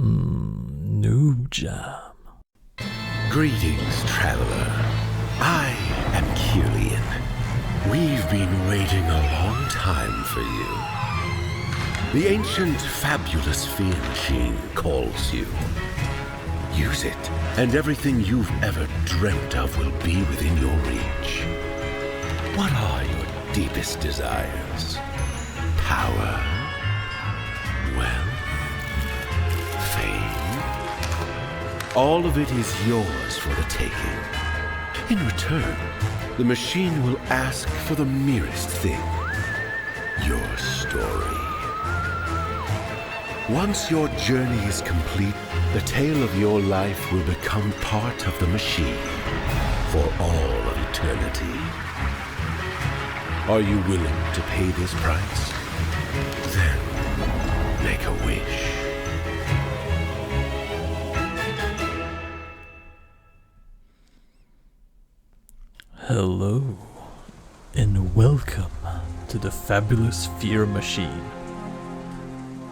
Noob Jam. Greetings, traveler. I am Killian. We've been waiting a long time for you. The ancient, fabulous fear machine calls you. Use it, and everything you've ever dreamt of will be within your reach. What are your deepest desires? Power? Wealth? Fame? All of it is yours for the taking. In return, the machine will ask for the merest thing. Your story. Once your journey is complete, the tale of your life will become part of the machine for all of eternity. Are you willing to pay this price? Then, make a wish. Hello, and welcome to the fabulous fear machine.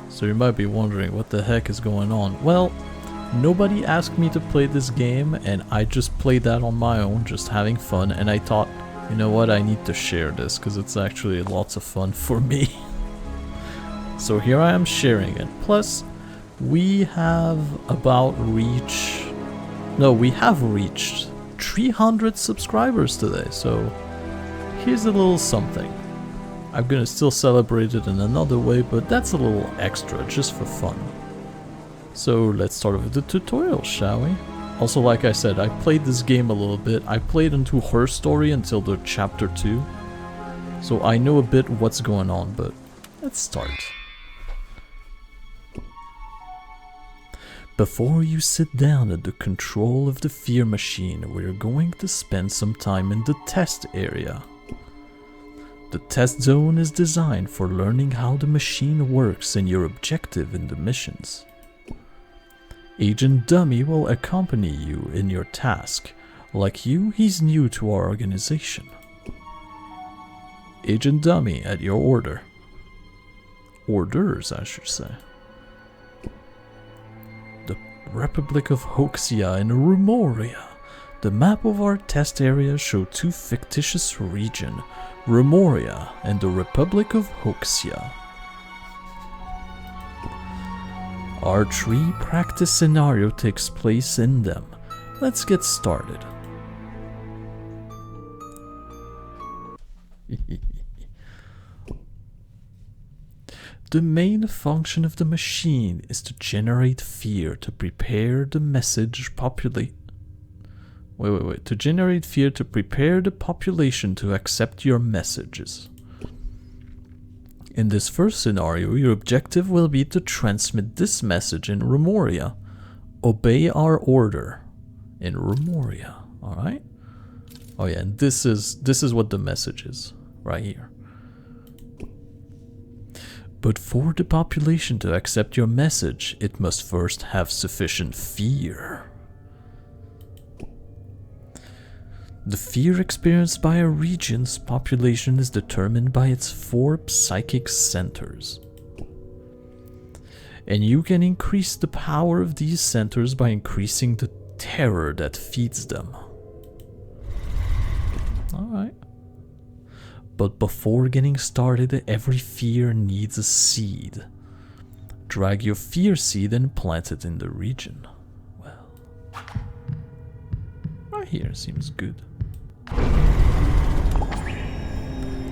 So you might be wondering what the heck is going on. Well, nobody asked me to play this game, and I just played that on my own, just having fun, and I thought, you know what, I need to share this, because it's actually lots of fun for me. So here I am sharing it. Plus, we have reached 300 subscribers today, so here's a little something. I'm gonna still celebrate it in another way, but that's a little extra, just for fun. So let's start with the tutorial, shall we? Also, like I said, I played this game a little bit. I played into her story until the chapter 2, so I know a bit what's going on, but let's start. Before you sit down at the control of the fear machine, we're going to spend some time in the test area. The test zone is designed for learning how the machine works and your objective in the missions. Agent Dummy will accompany you in your task. Like you, he's new to our organization. Agent Dummy at your order. Orders, I should say. The Republic of Hoxia and Rumoria. The map of our test area shows two fictitious regions, Rumoria and the Republic of Hoxia. Our 3 practice scenario takes place in them. Let's get started. The main function of the machine is to generate fear to prepare the message to generate fear to prepare the population to accept your messages. In this first scenario, your objective will be to transmit this message in Rumoria. Obey our order in Rumoria. Alright? Oh yeah, and this is what the message is. Right here. But for the population to accept your message, it must first have sufficient fear. The fear experienced by a region's population is determined by its 4 psychic centers. And you can increase the power of these centers by increasing the terror that feeds them. Alright. But before getting started, every fear needs a seed. Drag your fear seed and plant it in the region. Well, right here seems good.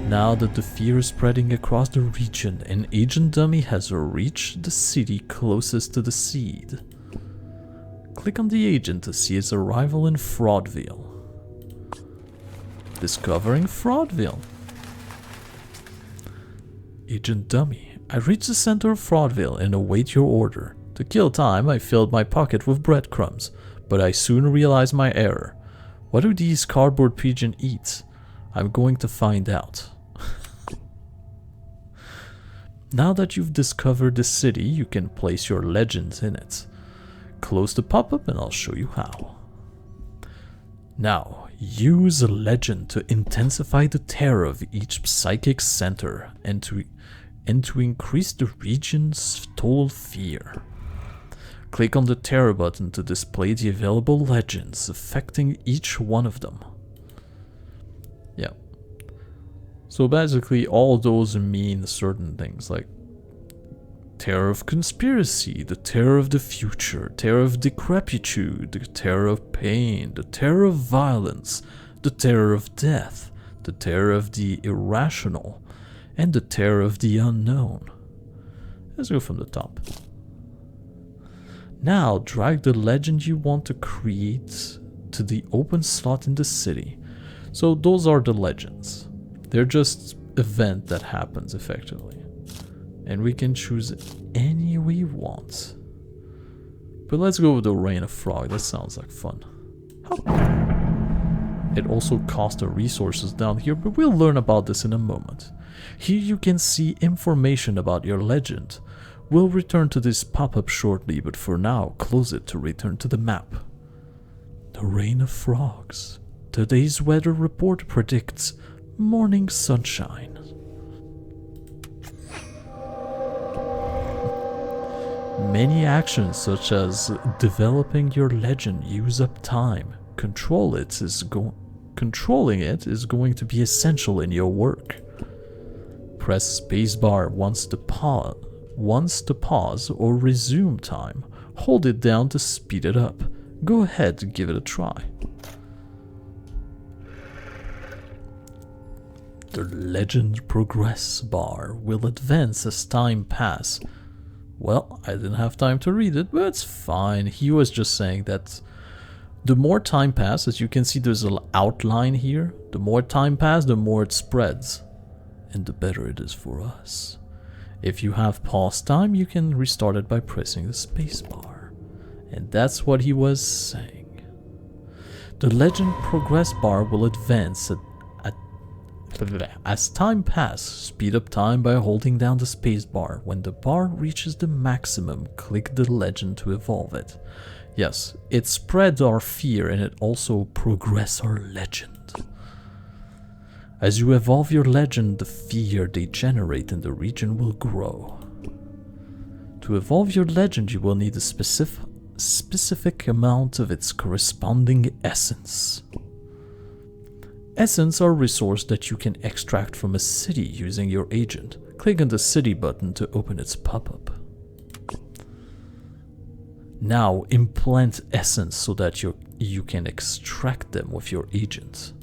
Now that the fear is spreading across the region and Agent Dummy has reached the city closest to the seed, click on the agent to see its arrival in Fraudville. Discovering Fraudville. Agent Dummy, I reached the center of Fraudville and await your order. To kill time, I filled my pocket with breadcrumbs, but I soon realized my error. What do these cardboard pigeons eat? I'm going to find out. Now that you've discovered the city, you can place your legends in it. Close the pop-up and I'll show you how. Now, use a legend to intensify the terror of each psychic center and to increase the region's total fear. Click on the Terror button to display the available legends affecting each one of them. Yeah. So basically all those mean certain things, like terror of conspiracy, the terror of the future, terror of decrepitude, the terror of pain, the terror of violence, the terror of death, the terror of the irrational, and the terror of the unknown. Let's go from the top. Now drag the legend you want to create to the open slot in the city. So those are the legends. They're just event that happens effectively. And we can choose any we want. But let's go with the Rain of Frog, that sounds like fun. It also costs the resources down here, but we'll learn about this in a moment. Here you can see information about your legend. We'll return to this pop-up shortly, but for now, close it to return to the map. The Rain of Frogs. Today's weather report predicts morning sunshine. Many actions such as developing your legend use up time. Controlling it is going to be essential in your work. Press spacebar once to pause or resume time. Hold it down to speed it up. Go ahead and give it a try. The legend progress bar will advance as time passes. Well, I didn't have time to read it, but it's fine. He was just saying that the more time passes, you can see there's an outline here. The more time passes, the more it spreads. And the better it is for us. If you have pause time, you can restart it by pressing the spacebar. And that's what he was saying. The legend progress bar will advance as time passes. Speed up time by holding down the spacebar. When the bar reaches the maximum, click the legend to evolve it. Yes, it spreads our fear and it also progresses our legend. As you evolve your legend, the fear they generate in the region will grow. To evolve your legend, you will need a specific amount of its corresponding essence. Essence are a resource that you can extract from a city using your agent. Click on the city button to open its pop-up. Now implant essence so that you can extract them with your agent.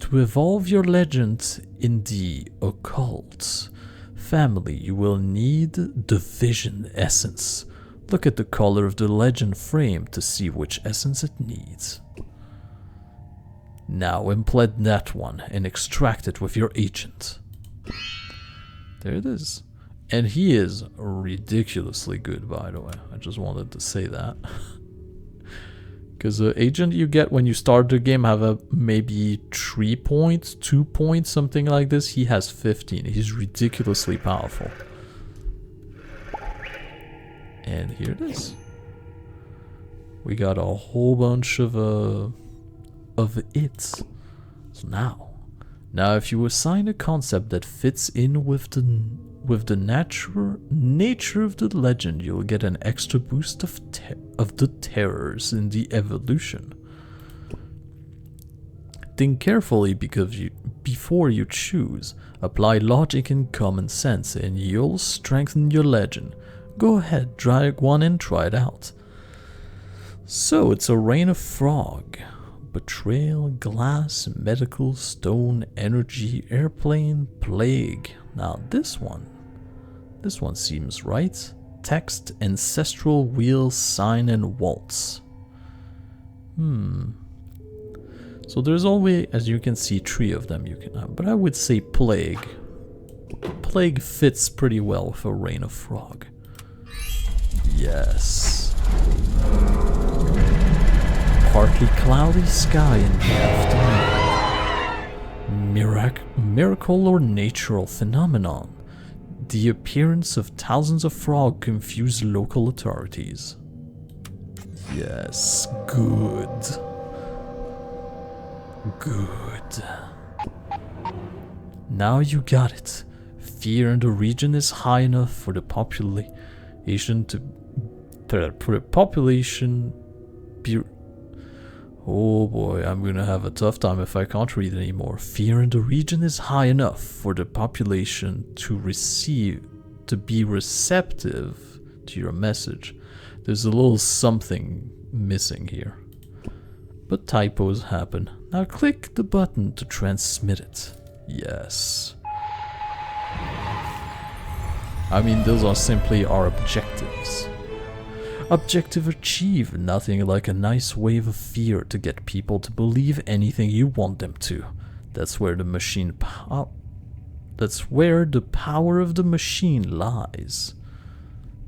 To evolve your legend in the occult family, you will need the vision essence. Look at the color of the legend frame to see which essence it needs. Now implant that one and extract it with your agent. There it is. And he is ridiculously good, by the way. I just wanted to say that. Because the agent you get when you start the game have a maybe 3 points, 2 points, something like this. He has 15. He's ridiculously powerful. And here it is. We got a whole bunch of it. So now if you assign a concept that fits in with the nature of the legend, you'll get an extra boost of the terrors in the evolution. Think carefully before you choose. Apply logic and common sense and you'll strengthen your legend. Go ahead, drag one and try it out. So it's a Rain of Frog. Betrayal, glass, medical, stone, energy, airplane, plague. Now this one seems right. Text, ancestral, wheel, sign, and waltz. So there's always, as you can see, 3 of them you can have. But I would say plague. Plague fits pretty well with a Rain of Frog. Yes. Partly cloudy sky in the afternoon. Miracle or natural phenomenon. The appearance of thousands of frogs confuse local authorities. Yes, good. Good. Now you got it. Fear in the region is high enough for the Asian to population be. Oh boy, I'm gonna have a tough time if I can't read anymore. Fear in the region is high enough for the population to be receptive to your message. There's a little something missing here. But typos happen. Now click the button to transmit it. Yes. I mean, those are simply our objectives. Objective achieved. Nothing like a nice wave of fear to get people to believe anything you want them to. That's where the power of the machine lies.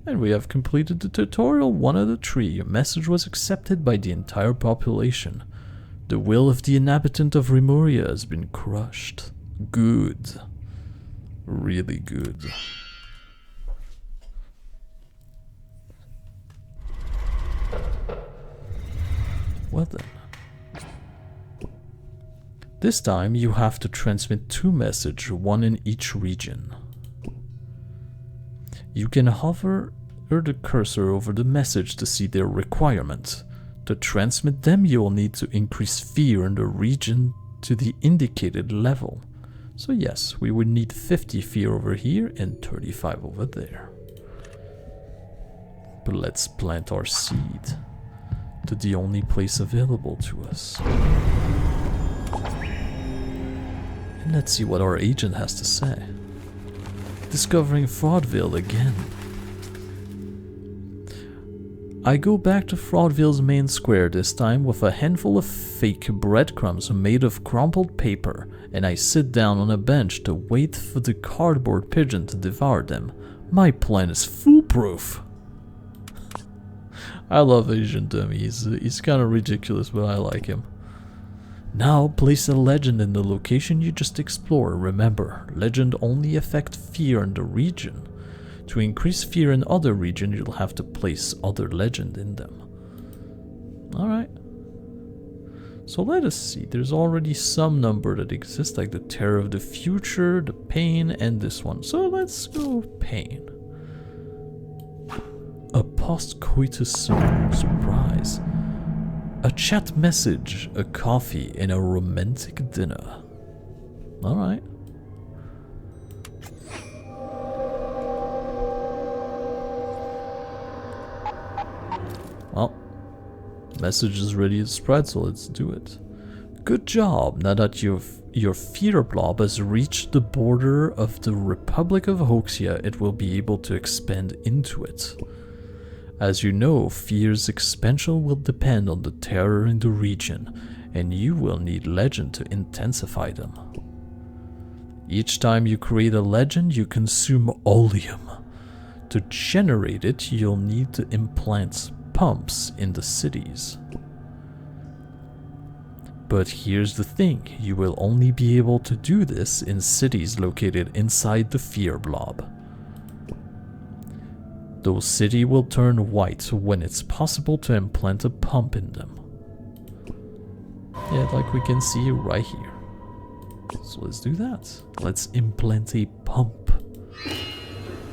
And we have completed the tutorial 1 out of 3. Your message was accepted by the entire population. The will of the inhabitant of Remuria has been crushed. Good. Really good. Well then. This time you have to transmit 2 messages, 1 in each region. You can hover the cursor over the message to see their requirement. To transmit them, you will need to increase fear in the region to the indicated level. So yes, we would need 50 fear over here and 35 over there. But let's plant our seed to the only place available to us. And let's see what our agent has to say. Discovering Fraudville again. I go back to Fraudville's main square, this time with a handful of fake breadcrumbs made of crumpled paper, and I sit down on a bench to wait for the cardboard pigeon to devour them. My plan is foolproof. I love Asian Dummy, he's kind of ridiculous, but I like him. Now place a legend in the location you just explored. Remember, legend only affect fear in the region. To increase fear in other region, you'll have to place other legend in them. Alright. So let us see, there's already some number that exists, like the terror of the future, the pain, and this one. So let's go pain. A post-coitus surprise. A chat message, a coffee, and a romantic dinner. Alright. Well, message is ready to spread, so let's do it. Good job. Now that your fear blob has reached the border of the Republic of Hoxia, it will be able to expand into it. As you know, fear's expansion will depend on the terror in the region, and you will need legend to intensify them. Each time you create a legend, you consume oleum. To generate it, you'll need to implant pumps in the cities. But here's the thing, you will only be able to do this in cities located inside the fear blob. Those cities will turn white when it's possible to implant a pump in them. Yeah, like we can see right here. So let's do that. Let's implant a pump.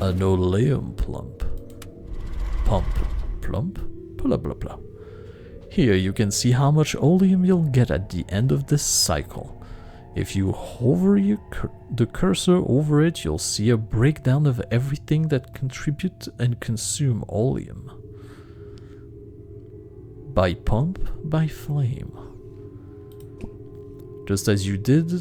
An oleum plump. Pump. Plump. Blah blah blah. Here you can see how much oleum you'll get at the end of this cycle. If you hover the cursor over it, you'll see a breakdown of everything that contribute and consume oleum. By pump, by flame. Just as you did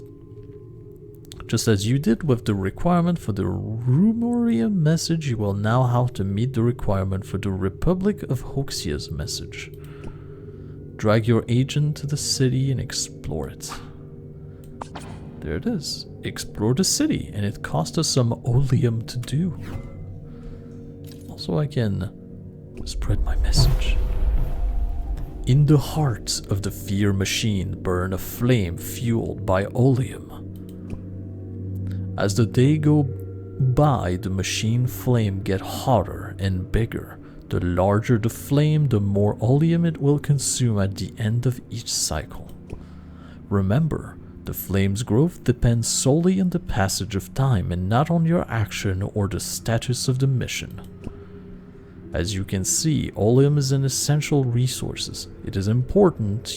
with the requirement for the Remuria message, you will now have to meet the requirement for the Republic of Hoxia's message. Drag your agent to the city and explore it. There it is. Explore the city, and it cost us some oleum to do. Also, I can spread my message. In the heart of the fear machine burn a flame fueled by oleum. As the day go by, the machine flame get hotter and bigger. The larger the flame, the more oleum it will consume at the end of each cycle. Remember, the flame's growth depends solely on the passage of time and not on your action or the status of the mission. As you can see, oleum is an essential resource. It is important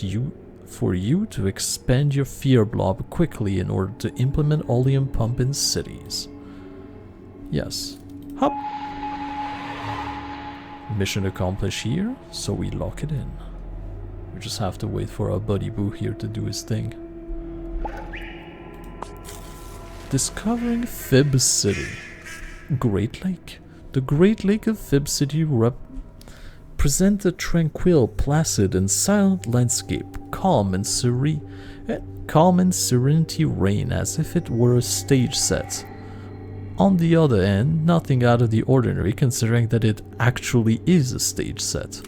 for you to expand your fear blob quickly in order to implement oleum pump in cities. Yes. Hop. Mission accomplished here, so we lock it in. We just have to wait for our buddy Boo here to do his thing. Discovering Fib City. Great Lake. The Great Lake of Fib City presents a tranquil, placid, and silent landscape, calm and serenity reign as if it were a stage set. On the other hand, nothing out of the ordinary considering that it actually is a stage set.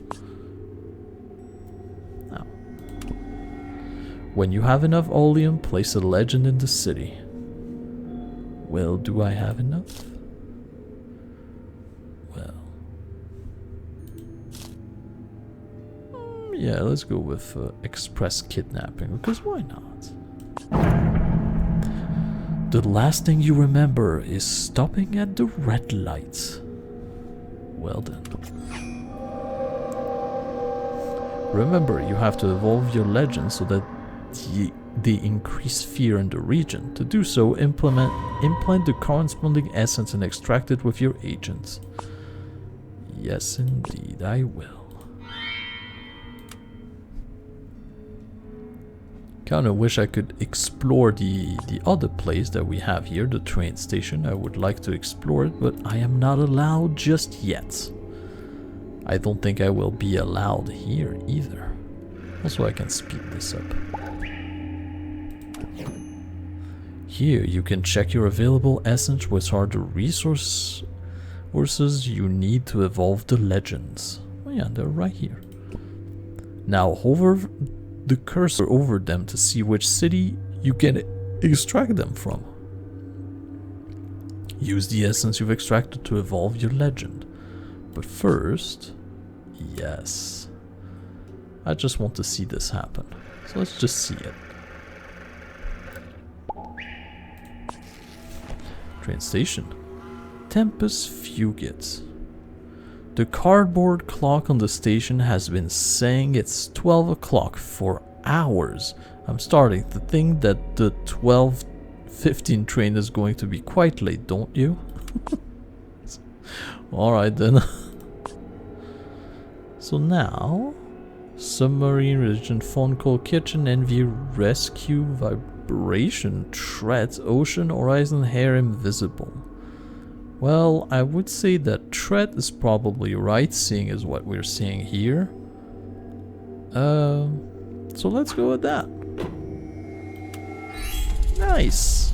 Now, when you have enough oleum, place a legend in the city. Well, do I have enough? Well... yeah, let's go with express kidnapping, because why not? The last thing you remember is stopping at the red light. Well then. Remember, you have to evolve your legend so that they increase fear in the region. To do so, implant the corresponding essence and extract it with your agents. Yes, indeed, I will. Kinda wish I could explore the other place that we have here, the train station. I would like to explore it, but I am not allowed just yet. I don't think I will be allowed here either. Also, I can speed this up. Here you can check your available essence, which are the resources you need to evolve the legends. Oh yeah, they're right here. Now hover the cursor over them to see which city you can extract them from. Use the essence you've extracted to evolve your legend. But first, yes, I just want to see this happen. So let's just see it. Train station. Tempus Fugit. The cardboard clock on the station has been saying it's 12 o'clock for hours. I'm starting to think that the 12:15 train is going to be quite late, don't you? Alright then. So now, submarine religion, phone call, kitchen, envy, rescue, vibration, threat, ocean, horizon, hair, invisible. Well, I would say that threat is probably right, seeing as what we're seeing here. So let's go with that. Nice.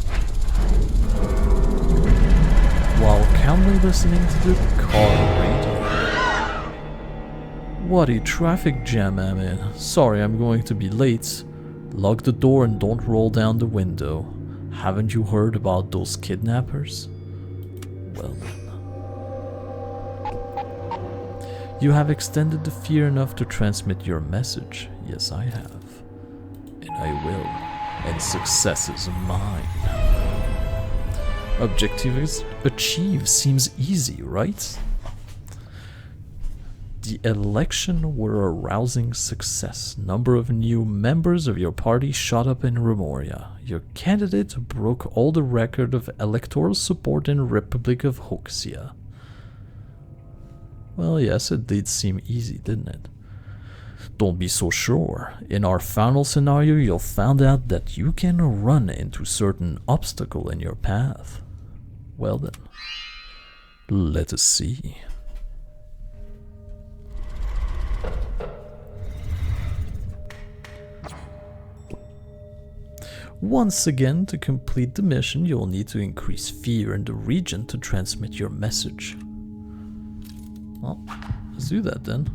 While calmly listening to the car radio. What a traffic jam I'm in. Sorry, I'm going to be late. Lock the door and don't roll down the window. Haven't you heard about those kidnappers? Well then. You have extended the fear enough to transmit your message. Yes, I have. And I will. And success is mine. Objective achieved seems easy, right? The election were a rousing success. Number of new members of your party shot up in Remoria. Your candidate broke all the record of electoral support in Republic of Hoxia. Well, yes, it did seem easy, didn't it? Don't be so sure. In our final scenario, you'll find out that you can run into certain obstacle in your path. Well then, let us see. Once again, to complete the mission, you'll need to increase fear in the region to transmit your message. Well, let's do that then.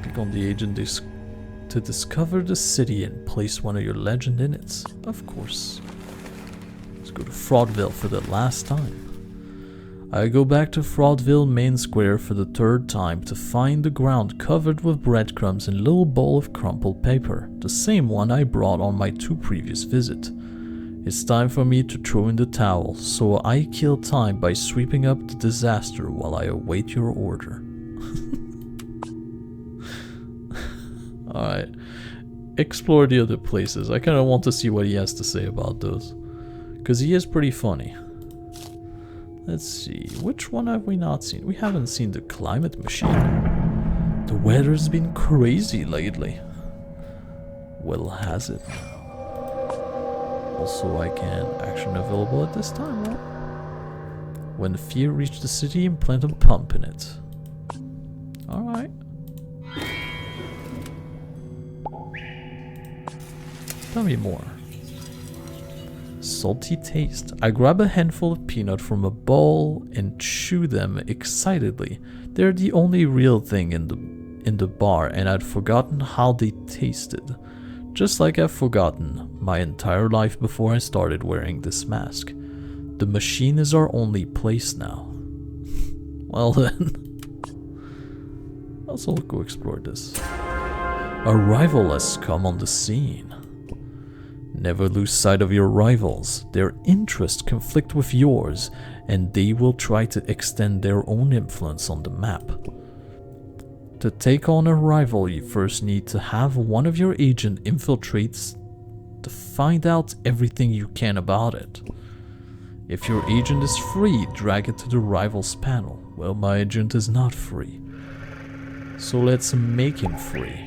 Click on the agent to discover the city and place one of your legend in it. Of course. Let's go to Fraudville for the last time. I go back to Fraudville Main Square for the third time to find the ground covered with breadcrumbs and a little bowl of crumpled paper, the same one I brought on my 2 previous visits. It's time for me to throw in the towel, so I kill time by sweeping up the disaster while I await your order. Alright. Explore the other places. I kind of want to see what he has to say about those. Because he is pretty funny. Let's see. Which one have we not seen? We haven't seen the climate machine. The weather's been crazy lately. Well, has it now? Also, I can action available at this time, right? When the fear reached the city, implant a pump in it. Alright. Tell me more. Salty taste. I grab a handful of peanut from a bowl and chew them excitedly. They're the only real thing in the bar, and I'd forgotten how they tasted. Just like I've forgotten my entire life before I started wearing this mask. The machine is our only place now. Well then. Let's all go explore this. A rival has come on the scene. Never lose sight of your rivals. Their interests conflict with yours, and they will try to extend their own influence on the map. To take on a rival, you first need to have one of your agents infiltrate to find out everything you can about it. If your agent is free, drag it to the rival's panel. Well, my agent is not free. So let's make him free.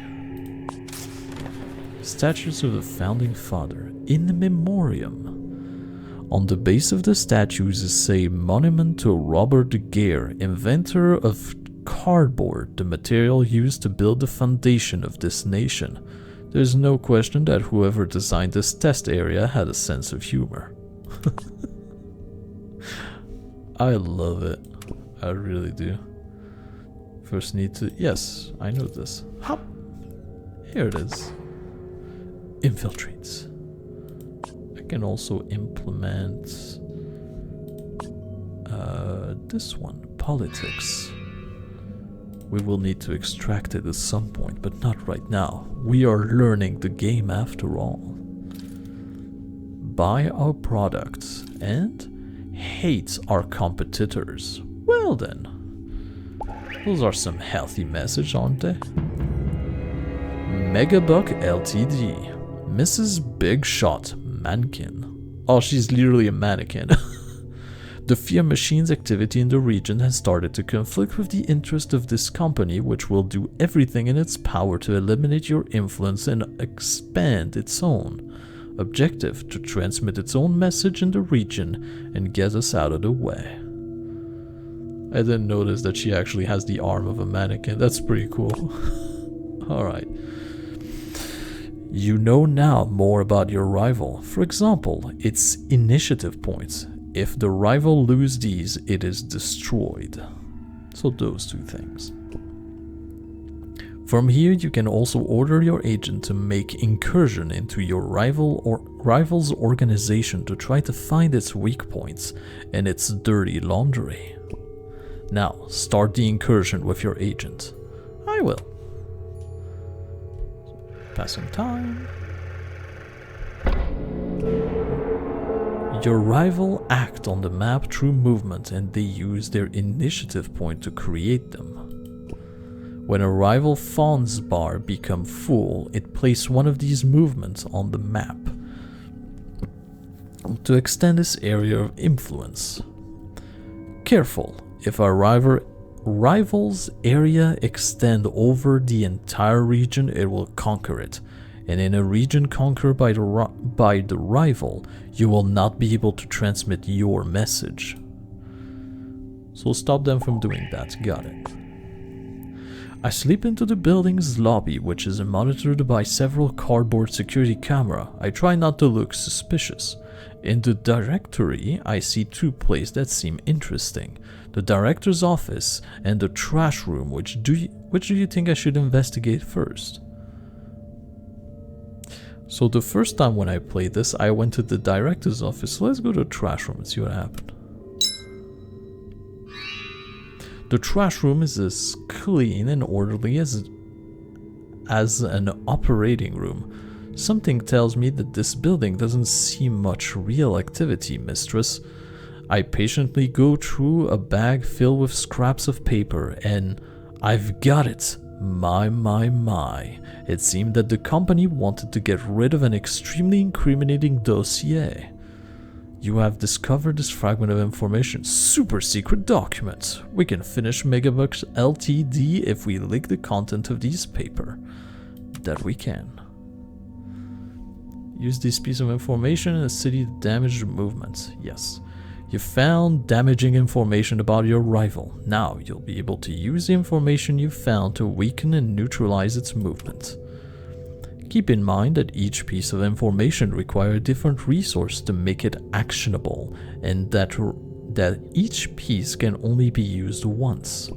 Statues of the Founding Father, in memoriam. On the base of the statues is a monument to Robert Gere, inventor of cardboard, the material used to build the foundation of this nation. There's no question that whoever designed this test area had a sense of humor. I love it. I really do. First need to... Yes, I know this. Hop! Here it is. Infiltrates. I can also implement this one, politics. We will need to extract it at some point, but not right now. We are learning the game after all. Buy our products and hate our competitors. Well then. Those are some healthy messages, aren't they? Megabuck Ltd. Mrs. Big Shot Mannequin. Oh, she's literally a mannequin. The fear machine's activity in the region has started to conflict with the interest of this company, which will do everything in its power to eliminate your influence and expand its own. Objective: to transmit its own message in the region and get us out of the way. I didn't notice that she actually has the arm of a mannequin. That's pretty cool. Alright. You know now more about your rival. For example, its initiative points. If the rival loses these, it is destroyed. So those two things. From here, you can also order your agent to make incursion into your rival's organization to try to find its weak points and its dirty laundry. Now, start the incursion with your agent. I will. Passing time. Your rival act on the map through movement, and they use their initiative point to create them. When a rival fawn's bar become full, it places one of these movements on the map to extend its area of influence. Careful, if a rival's area extend over the entire region, it will conquer it. And in a region conquered by the rival, you will not be able to transmit your message. So stop them from doing that. Got it. I slip into the building's lobby, which is monitored by several cardboard security cameras. I try not to look suspicious. In the directory, I see two places that seem interesting. The director's office and the trash room. Which do you think I should investigate first? So the first time when I played this, I went to the director's office. So let's go to the trash room and see what happened. The trash room is as clean and orderly as an operating room. Something tells me that this building doesn't see much real activity, mistress. I patiently go through a bag filled with scraps of paper, and I've got it. My. It seemed that the company wanted to get rid of an extremely incriminating dossier. You have discovered this fragment of information. Super secret document. We can finish Megabucks Ltd if we leak the content of this paper. That we can. Use this piece of information in a city to damage the movement. Yes. You found damaging information about your rival. Now you'll be able to use the information you found to weaken and neutralize its movement. Keep in mind that each piece of information requires a different resource to make it actionable, and that each piece can only be used once.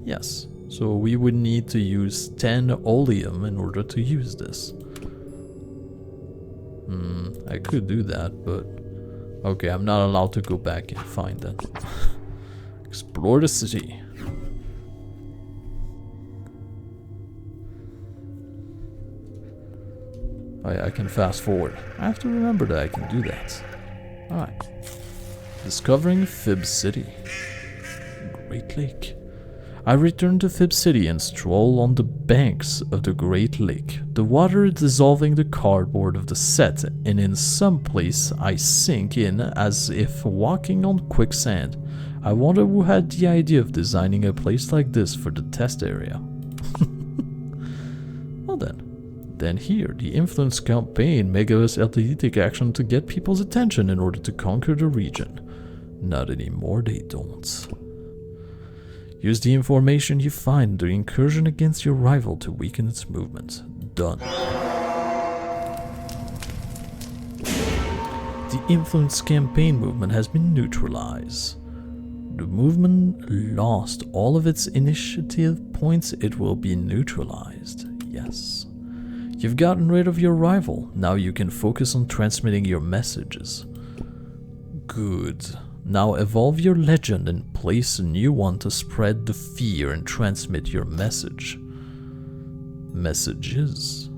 Yes, so we would need to use 10 oleum in order to use this. I could do that, but okay, I'm not allowed to go back and find that. Explore the city. I can fast forward. I have to remember that I can do that. Alright. Discovering Fib City. Great Lake. I return to Fib City and stroll on the banks of the Great Lake. The water is dissolving the cardboard of the set, and in some place I sink in as if walking on quicksand. I wonder who had the idea of designing a place like this for the test area. Well then here, the influence campaign Megabucks Ltd take action to get people's attention in order to conquer the region. Not anymore, they don't. Use the information you find in the incursion against your rival to weaken its movement. Done. The influence campaign movement has been neutralized. The movement lost all of its initiative points. It will be neutralized. Yes. You've gotten rid of your rival. Now you can focus on transmitting your messages. Good. Now evolve your legend and place a new one to spread the fear and transmit your message. Messages.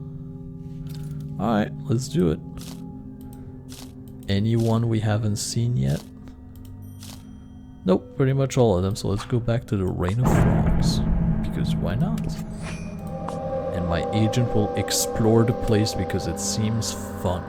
Alright, let's do it. Anyone we haven't seen yet? Nope, pretty much all of them, so let's go back to the Rain of Frogs. Because why not? And my agent will explore the place because it seems fun.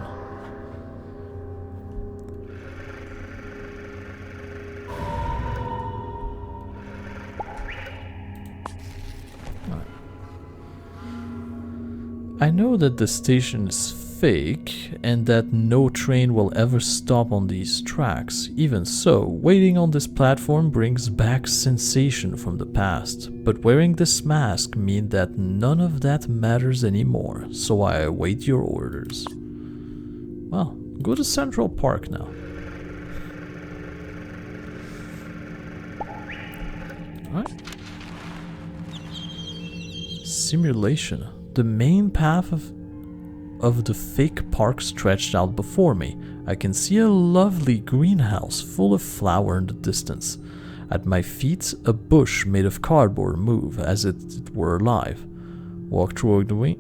I know that the station is fake and that no train will ever stop on these tracks. Even so, waiting on this platform brings back sensation from the past. But wearing this mask means that none of that matters anymore, so I await your orders. Well, go to Central Park now. Alright. Simulation. The main path of the fake park stretched out before me. I can see a lovely greenhouse full of flowers in the distance. At my feet, a bush made of cardboard moves as if it were alive. Walk through the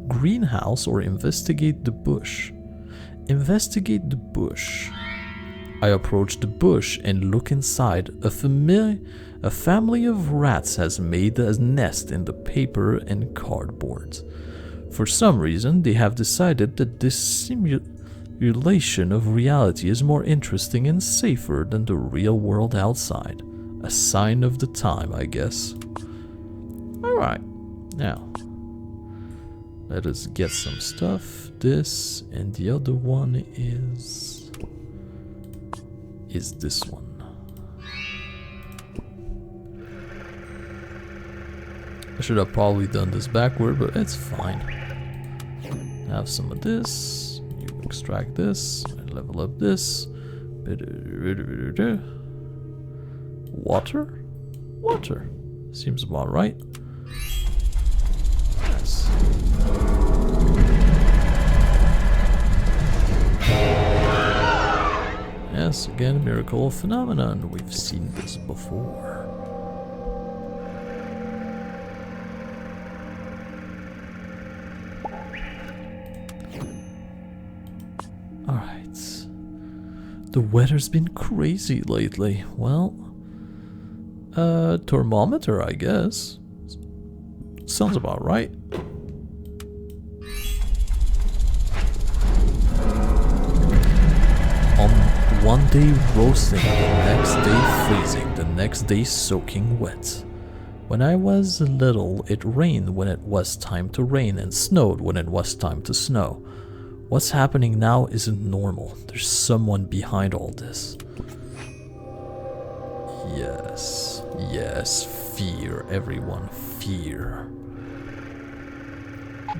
greenhouse or investigate the bush. Investigate the bush. I approach the bush and look inside. A family of rats has made a nest in the paper and cardboard. For some reason, they have decided that this simulation of reality is more interesting and safer than the real world outside. A sign of the time, I guess. Alright, now let us get some stuff. This and the other one is this one. I should have probably done this backward, but it's fine. Have some of this. You extract this. And level up this. Water? Water. Seems about right. Yes. Yes, again, miracle phenomenon. We've seen this before. Alright. The weather's been crazy lately. Well, thermometer, I guess. Sounds about right. On one day roasting, the next day freezing, the next day soaking wet. When I was little, it rained when it was time to rain and snowed when it was time to snow. What's happening now isn't normal. There's someone behind all this. Yes, yes, fear, everyone, fear.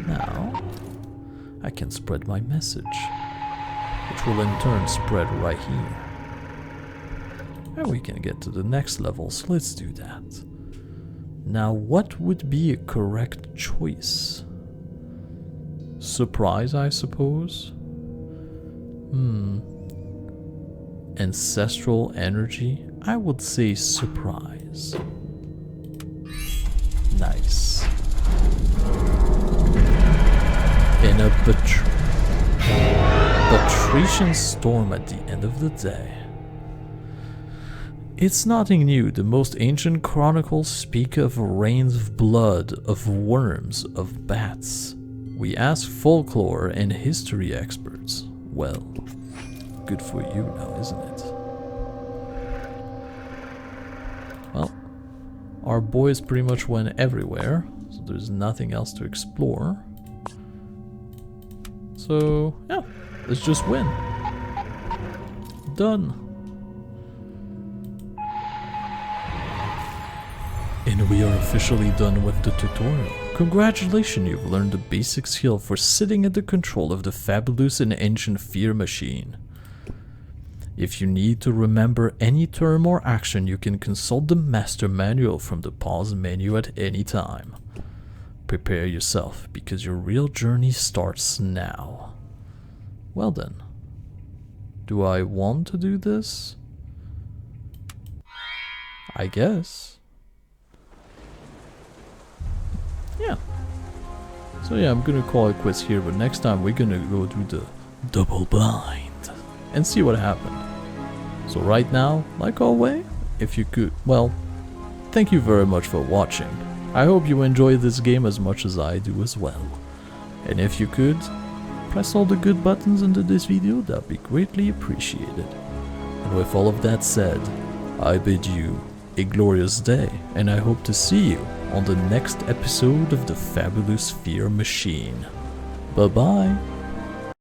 Now, I can spread my message, which will in turn spread right here. And we can get to the next level, so let's do that. Now, what would be a correct choice? Surprise, I suppose? Ancestral energy? I would say surprise. Nice. In a Patrician storm at the end of the day. It's nothing new. The most ancient chronicles speak of rains of blood, of worms, of bats. We ask folklore and history experts. Well, good for you now, isn't it? Well, our boys pretty much went everywhere, so there's nothing else to explore. So, yeah, let's just win. Done. And we are officially done with the tutorial. Congratulations, you've learned the basic skill for sitting at the control of the fabulous and ancient fear machine. If you need to remember any term or action, you can consult the master manual from the pause menu at any time. Prepare yourself, because your real journey starts now. Well then, do I want to do this? I guess. Yeah. So yeah, I'm gonna call it quits here, but next time we're gonna go do the double blind and see what happened. So right now, like always, if you could, well, thank you very much for watching. I hope you enjoy this game as much as I do as well. And if you could, press all the good buttons under this video, that'd be greatly appreciated. And with all of that said, I bid you a glorious day, and I hope to see you on the next episode of the Fabulous Fear Machine. Bye bye.